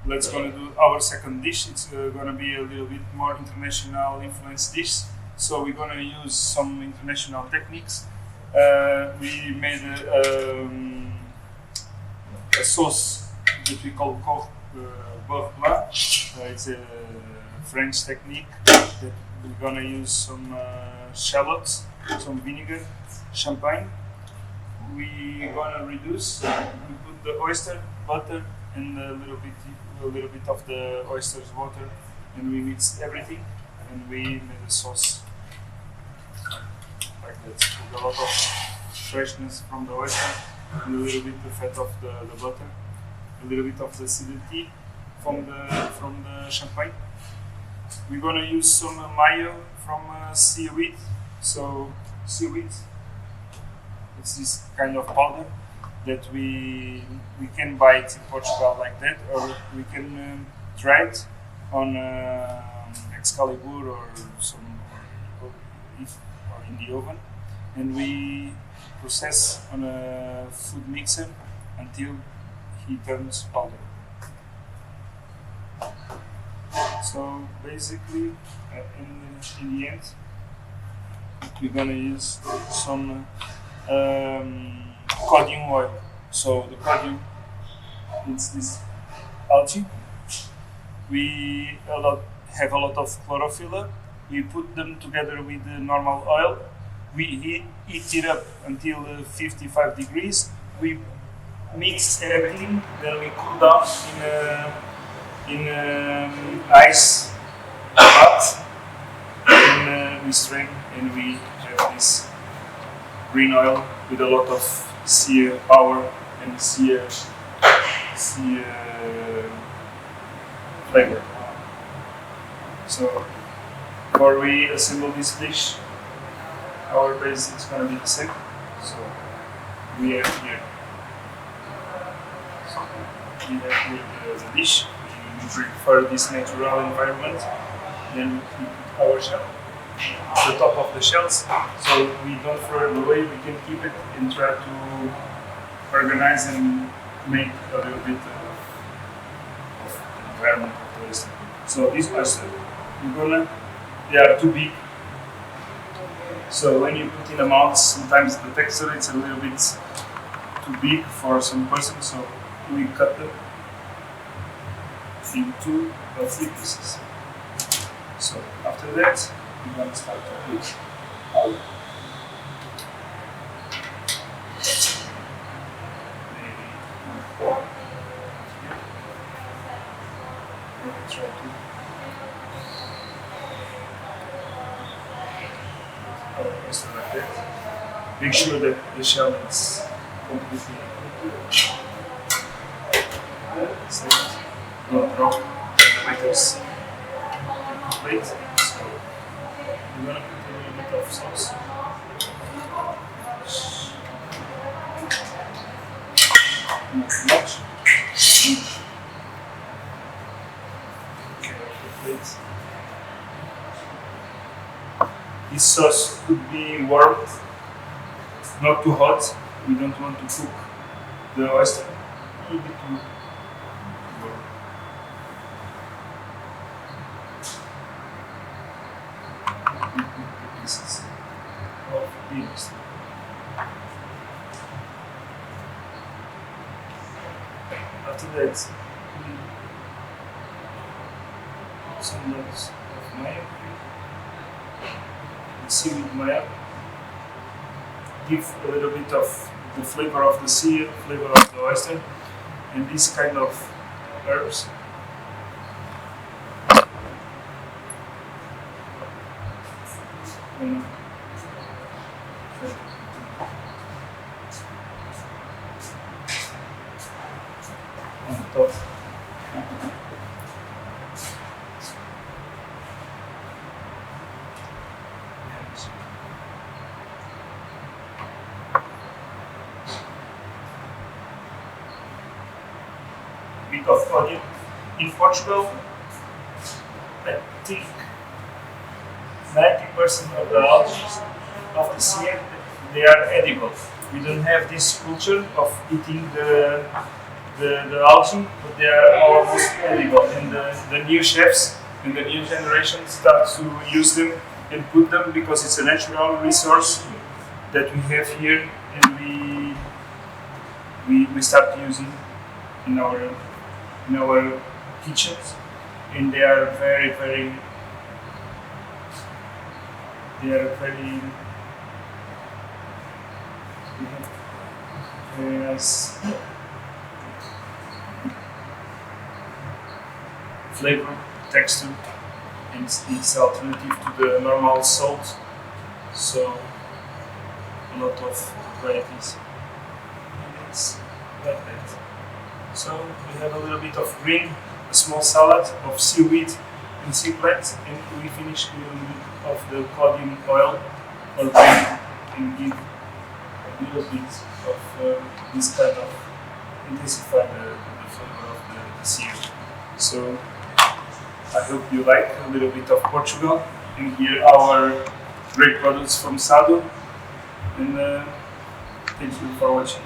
let's gonna do our second dish. It's gonna be a little bit more international influence dish. So we're gonna use some international techniques. We made a sauce that we call beurre blanc. It's a French technique that we're gonna use some shallots, some vinegar, champagne. We gonna reduce. We put the oyster butter and a little bit of the oysters water, and we mix everything, and we made a sauce like that with a lot of freshness from the oyster, and a little bit the fat of the butter, a little bit of the acidity from the champagne. We're gonna use some mayo from seaweed. So seaweed, it's this kind of powder that we can buy it in Portugal like that, or we can try it on Excalibur or in the oven, and we process on a food mixer until he turns powder. So basically, in the end, we're gonna use some codium oil. So the codium, it's this algae. We have a lot of chlorophyll. We put them together with the normal oil. We heat it up until 55 degrees. We mix everything. Then we cool down in ice bath. And we strain, and we have this green oil with a lot of sea power and sea flavor. So, before we assemble this dish, our base is going to be the same. So, we have here, the dish. We prefer this natural environment. Then we put our shell, the top of the shells, so we don't throw it away. We can keep it and try to organize and make a little bit of environment of the oyster. So these oysters, they are too big. So when you put in amounts, sometimes the texture it's a little bit too big for some person. So we cut them in 2 or 3 pieces. So after that, we're going to start to cook our oyster like that. Make sure that the shell is completely safe. Don't drop the tomatoes in the plate. So we're gonna put a little bit of sauce. Not too much. Okay, off the plate. This sauce could be warmed, not too hot. We don't want to cook the oyster a little bit too warm. Pieces of the oyster. After that, we put some lots of mayo. The seaweed mayo. Give a little bit of the flavor of the sea, flavor of the oyster, and this kind of herbs. On top. Bit of onion. In Portugal, I think 90% of the algae of the sea, they are edible. We don't have this culture of eating the the algae, but they are almost edible. And the new chefs and the new generation start to use them and put them because it's a natural resource that we have here, and we start using in our kitchens, and they are very very nice flavor, texture, and it's alternative to the normal salt, so a lot of varieties, and it's like that. So we have a little bit of green, a small salad of seaweed and sea plants, and we finish with a little bit of the codium oil or green, and give a little bit of this kind of intensify the flavor of the seaweed. So I hope you like a little bit of Portugal and hear our great products from Sado, and thank you for watching.